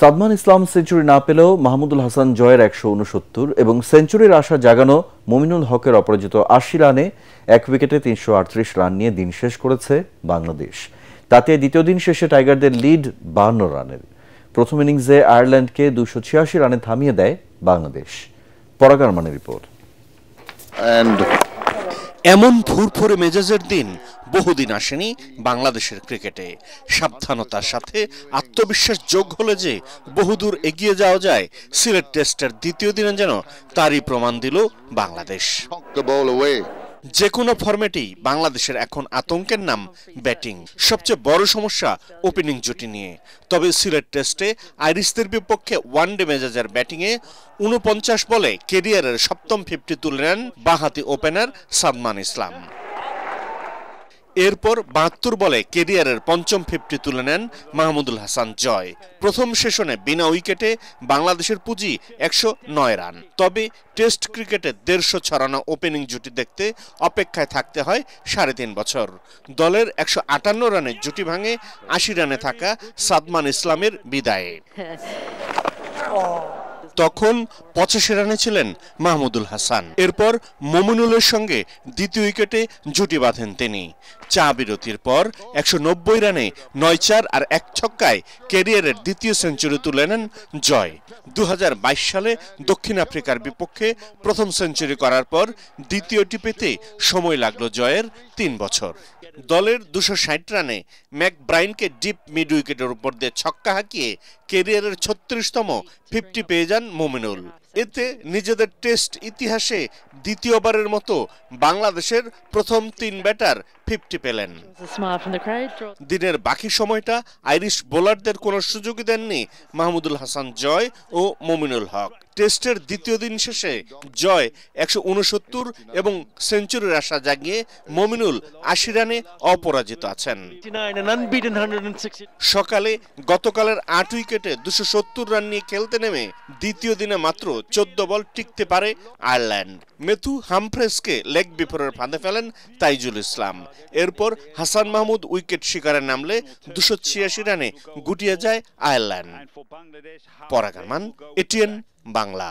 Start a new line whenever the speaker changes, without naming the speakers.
সাদমান ইসলাম century না পেলেও মাহমুদুল হাসান জয়ের ১৬৯ এবং সেঞ্চুরির আশা জাগানো মমিনুল হকের অপরাজিত ৮০ রানে ১ উইকেটে ৩৩৮ রান নিয়ে দিন শেষ করেছে বাংলাদেশ। তাতে দ্বিতীয় দিন শেষে টাইগারদের লিড ৫২ রানের। প্রথম ইনিংসে আয়ারল্যান্ডকে ২৮৬ রানে থামিয়ে দেয় বাংলাদেশ। পরাগ আরমানের রিপোর্ট।
এমন ফুরফুরে মেজাজের দিন বহুদিন আসেনি বাংলাদেশের ক্রিকেটে। সাবধানতার সাথে আত্মবিশ্বাস যোগ হলে যে বহুদূর এগিয়ে যাওয়া যায়, সিলেট টেস্টের দ্বিতীয় দিনে যেন তারই প্রমাণ দিল বাংলাদেশ। যে কোনো ফরম্যাটেই বাংলাদেশের এখন আতঙ্কের নাম ব্যাটিং। সবচেয়ে বড় সমস্যা ওপেনিং জুটি নিয়ে। তবে সিলেট টেস্টে আইরিশদের বিপক্ষে ওয়ানডে মেজাজের ব্যাটিংয়ে ৪৯ বলে ক্যারিয়ারের সপ্তম 50 তুলে নেন বাঁহাতি ওপেনার সাদমান ইসলাম। এরপর ৭২ বলে ক্যারিয়ারের পঞ্চম 50 তুলে নেন মাহমুদুল হাসান জয়। প্রথম সেশনে বিনা উইকেটে বাংলাদেশের পুঁজি ১০৯ রান। তবে টেস্ট ক্রিকেটে ১৫০ ছড়ানো ওপেনিং জুটি দেখতে অপেক্ষায় থাকতে হয় ৩.৫ বছর। দলের ১৫৮ রানের জুটি ভাঙে ৮০ রানে থাকা সাদমান ইসলামের বিদায়ে। তখন ৮৫ রানে ছিলেন মাহমুদুল হাসান। এরপর মমিনুলের সঙ্গে দ্বিতীয় উইকেটে জুটি বাঁধেন তিনি। চা বিরতির পর ১৯০ রানে ৯-৪ আর ১ ছক্কায় ক্যারিয়ারের দ্বিতীয় সেঞ্চুরি তুলে নেন জয়। ২০২২ সালে দক্ষিণ আফ্রিকার বিপক্ষে প্রথম সেঞ্চুরি করার পর দ্বিতীয়টি পেতে সময় লাগলো জয়ের ৩ বছর। দলের ২৬০ রানে ম্যাকব্রাইনকে ডিপ মিড উইকেটের উপর দিয়ে ছক্কা হাঁকিয়ে ক্যারিয়ারের ৩৬তম 50 পেয়ে যান মমিনুল। এতে নিজেদের টেস্ট ইতিহাসে দ্বিতীয়বারের মতো বাংলাদেশের প্রথম ৩ ব্যাটার 50 পেলেন। দিনের বাকি সময়টা আইরিশ বোলারদের কোনো সুযোগই দেননি মাহমুদুল হাসান জয় ও মমিনুল হক। টেস্টের দ্বিতীয় দিন শেষে জয় ১৬৯ এবং সেঞ্চুরির আশা জাগিয়ে মমিনুল ৮০ রানে অপরাজিত আছেন। সকালে গতকালের ৮ উইকেটে ২৭০ রান নিয়ে খেলতে নেমে দ্বিতীয় দিনে মাত্র ১৪ বল টিকতে পারে আয়ারল্যান্ড। মেথু হামফ্রেসকে লেগ বিফোরের ফাঁদে ফেলেন তাইজুল ইসলাম। এরপর হাসান মাহমুদ উইকেট শিকারে নামলে ২৮৬ রানে গুটিয়ে যায় আয়ারল্যান্ড। পরাগ আরমান, এটিএন বাংলা।